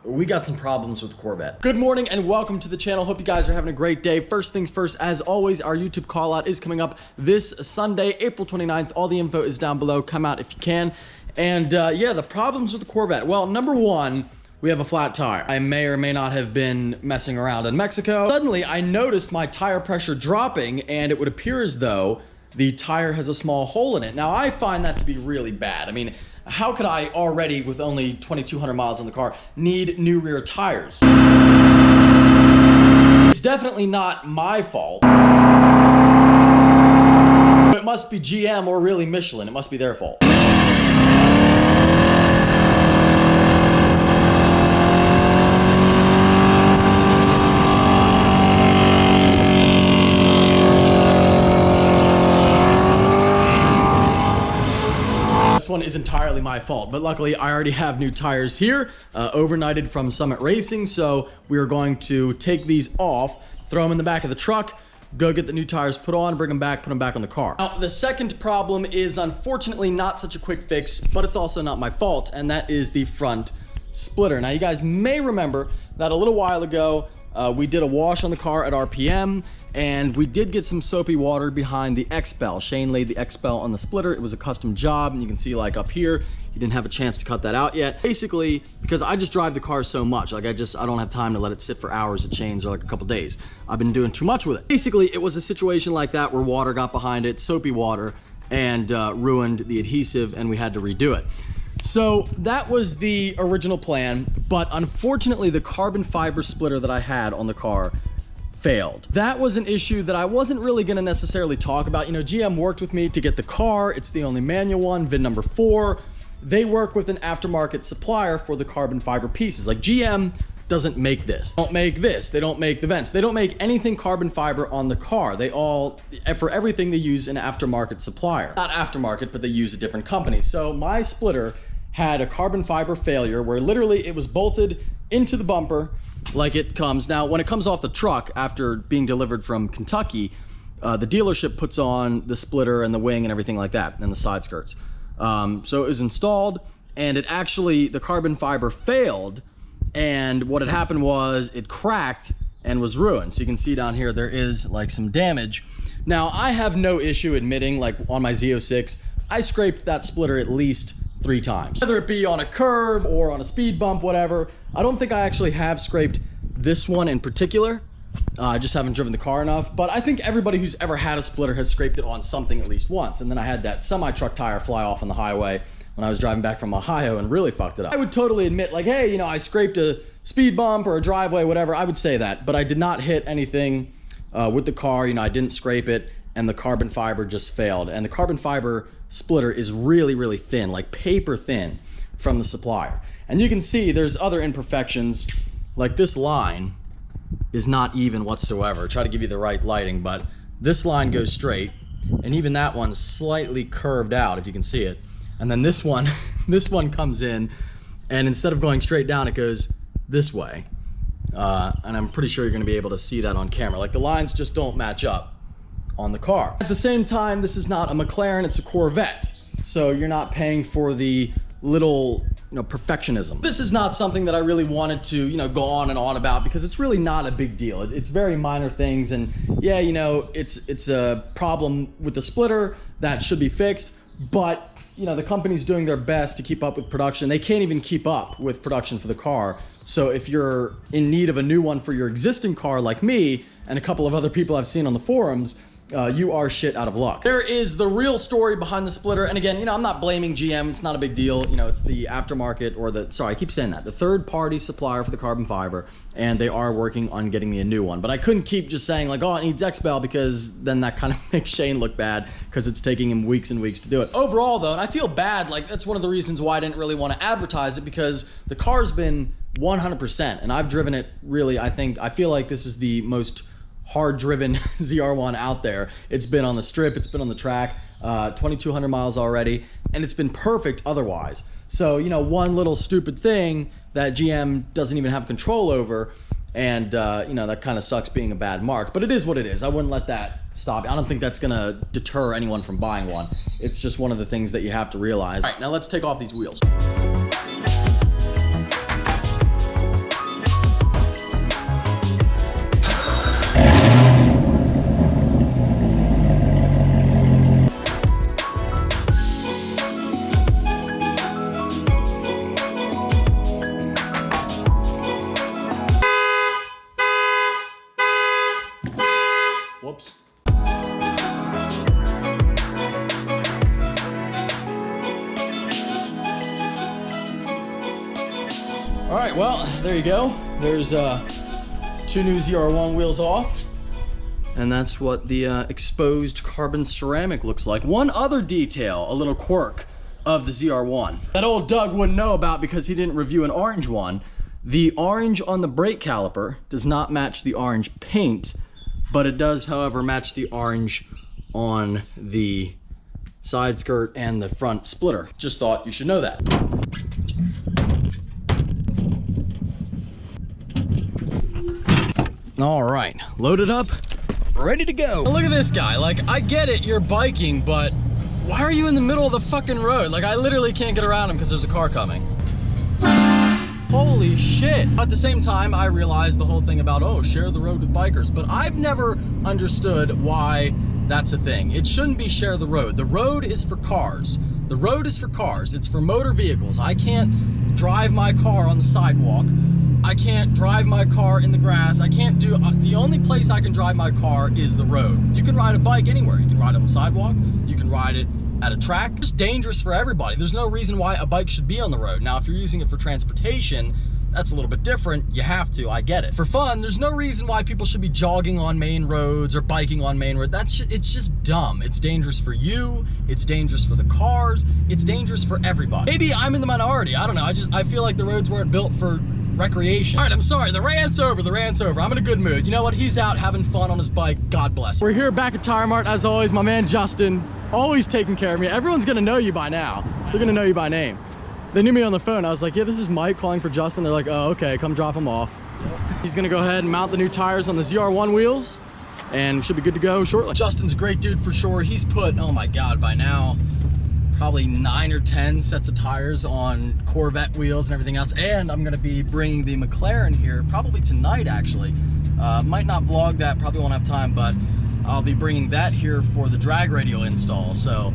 we got some problems with Corvette. Good morning and welcome to the channel. Hope you guys are having a great day. First things first, as always, our YouTube call out is coming up this Sunday, April 29th. All the info is down below. Come out if you can. And yeah, the problems with the Corvette. Well, number one, we have a flat tire. I may or may not have been messing around in Mexico. Suddenly, I noticed my tire pressure dropping, and it would appear as though the tire has a small hole in it. Now, I find that to be really bad. I mean, how could I already, with only 2,200 miles on the car, need new rear tires? It's definitely not my fault. It must be GM or really Michelin. It must be their fault. This one is entirely my fault, but luckily I already have new tires here, overnighted from Summit Racing, so we are going to take these off, throw them in the back of the truck, go get the new tires put on, bring them back, put them back on the car. Now, the second problem is unfortunately not such a quick fix, but it's also not my fault, and that is the front splitter. Now, you guys may remember that a little while ago, we did a wash on the car at RPM, and we did get some soapy water behind the X-Bell. Shane laid the X-Bell on the splitter. It was a custom job, and you can see like up here, he didn't have a chance to cut that out yet. Basically, because I just drive the car so much, like I don't have time to let it sit for hours at Shane's or like a couple days. I've been doing too much with it. Basically, it was a situation like that where water got behind it, soapy water, and ruined the adhesive, and we had to redo it. So that was the original plan, but unfortunately the carbon fiber splitter that I had on the car failed. That was an issue that I wasn't really gonna necessarily talk about. You know, GM worked with me to get the car. It's the only manual one, VIN number 4. They work with an aftermarket supplier for the carbon fiber pieces. Like GM doesn't make this. They don't make this. They don't make the vents. They don't make anything carbon fiber on the car. They all, for everything they use an aftermarket supplier. Not aftermarket, but they use a different company. So my splitter had a carbon fiber failure where literally it was bolted into the bumper like it comes. Now, when it comes off the truck after being delivered from Kentucky, the dealership puts on the splitter and the wing and everything like that, and the side skirts. So it was installed, and it actually, the carbon fiber failed, and what had happened was it cracked and was ruined. So you can see down here, there is like some damage. Now, I have no issue admitting, like on my Z06, I scraped that splitter at least 3 times. Whether it be on a curb or on a speed bump, whatever. I don't think I actually have scraped this one in particular. I just haven't driven the car enough, but I think everybody who's ever had a splitter has scraped it on something at least once. And then I had that semi-truck tire fly off on the highway when I was driving back from Ohio and really fucked it up. I would totally admit like, hey, you know, I scraped a speed bump or a driveway, whatever. I would say that, but I did not hit anything with the car. You know, I didn't scrape it, and the carbon fiber just failed. And the carbon fiber splitter is really, really thin, like paper thin from the supplier. And you can see there's other imperfections, like this line is not even whatsoever. Try to give you the right lighting, but this line goes straight, and even that one's slightly curved out, if you can see it. And then this one, this one comes in, and instead of going straight down, it goes this way. And I'm pretty sure you're gonna be able to see that on camera. Like the lines just don't match up on the car. At the same time, this is not a McLaren, it's a Corvette. So you're not paying for the little, you know, perfectionism. This is not something that I really wanted to, you know, go on and on about because it's really not a big deal. It's very minor things, and yeah, you know, it's a problem with the splitter that should be fixed, but you know, the company's doing their best to keep up with production. They can't even keep up with production for the car. So if you're in need of a new one for your existing car like me and a couple of other people I've seen on the forums, you are shit out of luck. There is the real story behind the splitter. And again, you know, I'm not blaming GM. It's not a big deal. You know, it's the aftermarket or the, sorry, I keep saying that, the third party supplier for the carbon fiber, and they are working on getting me a new one. But I couldn't keep just saying like, oh, it needs X-Bell, because then that kind of makes Shane look bad because it's taking him weeks and weeks to do it. Overall though, and I feel bad, like that's one of the reasons why I didn't really want to advertise it, because the car's been 100%, and I've driven it really, I feel like this is the most hard-driven ZR1 out there. It's been on the strip, it's been on the track, 2,200 miles already, and it's been perfect otherwise. So, you know, one little stupid thing that GM doesn't even have control over, and you know, that kind of sucks being a bad mark, but it is what it is. I wouldn't let that stop. I don't think that's gonna deter anyone from buying one. It's just one of the things that you have to realize. All right, now let's take off these wheels. All right, well, there you go. There's 2 new ZR1 wheels off. And that's what the exposed carbon ceramic looks like. One other detail, a little quirk of the ZR1 that old Doug wouldn't know about because he didn't review an orange one. The orange on the brake caliper does not match the orange paint, but it does, however, match the orange on the side skirt and the front splitter. Just thought you should know that. All right, loaded up, ready to go. Look at this guy. Like, I get it, you're biking, but why are you in the middle of the fucking road? Like, I literally can't get around him because there's a car coming. Holy shit. At the same time, I realized the whole thing about, oh, share the road with bikers, but I've never understood why that's a thing. It shouldn't be share the road. The road is for cars. The road is for cars. It's for motor vehicles. I can't drive my car on the sidewalk. I can't drive my car in the grass. I can't do, the only place I can drive my car is the road. You can ride a bike anywhere. You can ride on the sidewalk. You can ride it at a track. It's dangerous for everybody. There's no reason why a bike should be on the road. Now, if you're using it for transportation, that's a little bit different. You have to, I get it. For fun, there's no reason why people should be jogging on main roads or biking on main road. It's just dumb. It's dangerous for you. It's dangerous for the cars. It's dangerous for everybody. Maybe I'm in the minority. I don't know. I feel like the roads weren't built for recreation. All right, I'm sorry, the rant's over, I'm in a good mood. You know what, he's out having fun on his bike, God bless him. We're here back at Tire Mart, as always, my man Justin, always taking care of me. Everyone's gonna know you by now. They're gonna know you by name. They knew me on the phone. I was like, yeah, this is Mike calling for Justin. They're like, oh, okay, come drop him off. He's gonna go ahead and mount the new tires on the ZR1 wheels, and we should be good to go shortly. Justin's a great dude for sure. He's put, oh my God, by now, probably 9 or 10 sets of tires on Corvette wheels and everything else. And I'm gonna be bringing the McLaren here, probably tonight actually. Might not vlog that, probably won't have time, but I'll be bringing that here for the drag radio install. So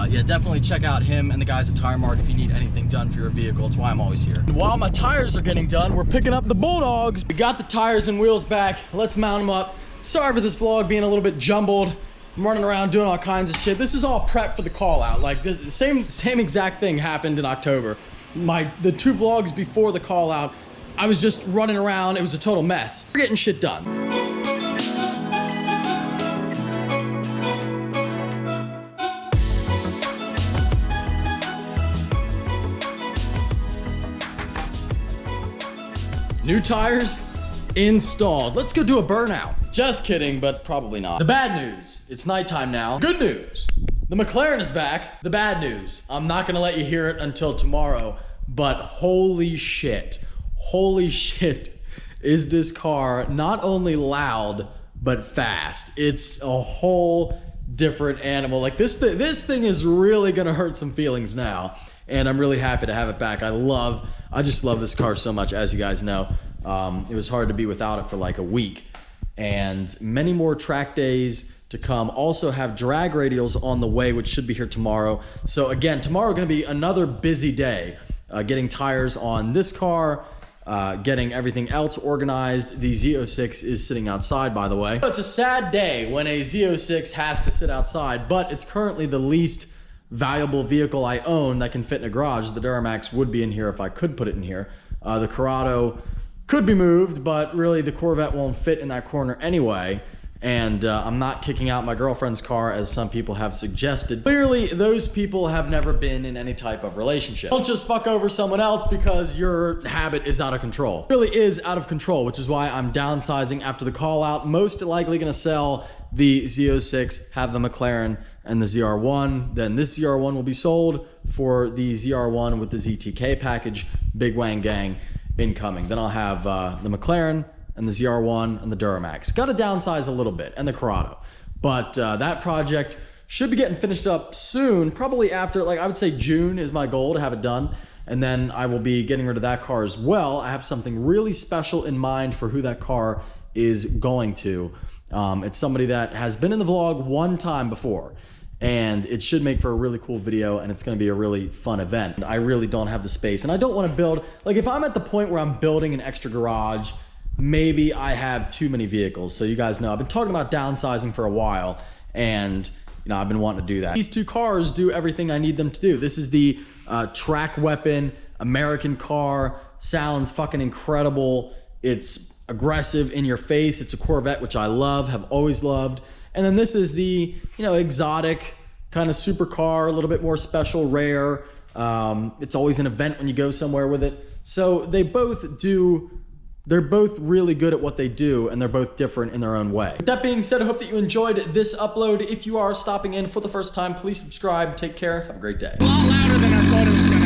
yeah, definitely check out him and the guys at Tire Mart if you need anything done for your vehicle. It's why I'm always here. While my tires are getting done, we're picking up the Bulldogs. We got the tires and wheels back. Let's mount them up. Sorry for this vlog being a little bit jumbled. I'm running around doing all kinds of shit. This is all prep for the call out. Like this same exact thing happened in October. The 2 vlogs before the call out, I was just running around. It was a total mess. We're getting shit done. New tires installed. Let's go do a burnout. Just kidding, but probably not. The bad news, it's nighttime now. Good news, the McLaren is back. The bad news, I'm not gonna let you hear it until tomorrow, but holy shit, is this car not only loud, but fast. It's a whole different animal. Like this thing is really gonna hurt some feelings now, and I'm really happy to have it back. I just love this car so much, as you guys know. It was hard to be without it for like a week, and many more track days to come. Also have drag radials on the way, which should be here tomorrow. So again, tomorrow gonna be another busy day, getting tires on this car, getting everything else organized. The Z06 is sitting outside, by the way. It's a sad day when a Z06 has to sit outside, but it's currently the least valuable vehicle I own that can fit in a garage. The Duramax would be in here if I could put it in here. The Corrado could be moved, but really the Corvette won't fit in that corner anyway. And I'm not kicking out my girlfriend's car as some people have suggested. Clearly, those people have never been in any type of relationship. Don't just fuck over someone else because your habit is out of control. It really is out of control, which is why I'm downsizing after the call out. Most likely gonna sell the Z06, have the McLaren and the ZR1. Then this ZR1 will be sold for the ZR1 with the ZTK package, Big Wang Gang incoming. Then I'll have the McLaren and the ZR1 and the Duramax. Got to downsize a little bit, and the Corrado. But that project should be getting finished up soon, probably after, like I would say June is my goal to have it done. And then I will be getting rid of that car as well. I have something really special in mind for who that car is going to. It's somebody that has been in the vlog one time before, and it should make for a really cool video, and it's gonna be a really fun event. I really don't have the space, and I don't wanna build, like if I'm at the point where I'm building an extra garage, maybe I have too many vehicles. So you guys know, I've been talking about downsizing for a while, and you know, I've been wanting to do that. These 2 cars do everything I need them to do. This is the track weapon American car. Sounds fucking incredible. It's aggressive, in your face. It's a Corvette, which I love, have always loved. And then this is the, you know, exotic kind of supercar, a little bit more special, rare. It's always an event when you go somewhere with it. So they're both really good at what they do, and they're both different in their own way. With that being said, I hope that you enjoyed this upload. If you are stopping in for the first time, please subscribe. Take care. Have a great day. A lot louder than our photos.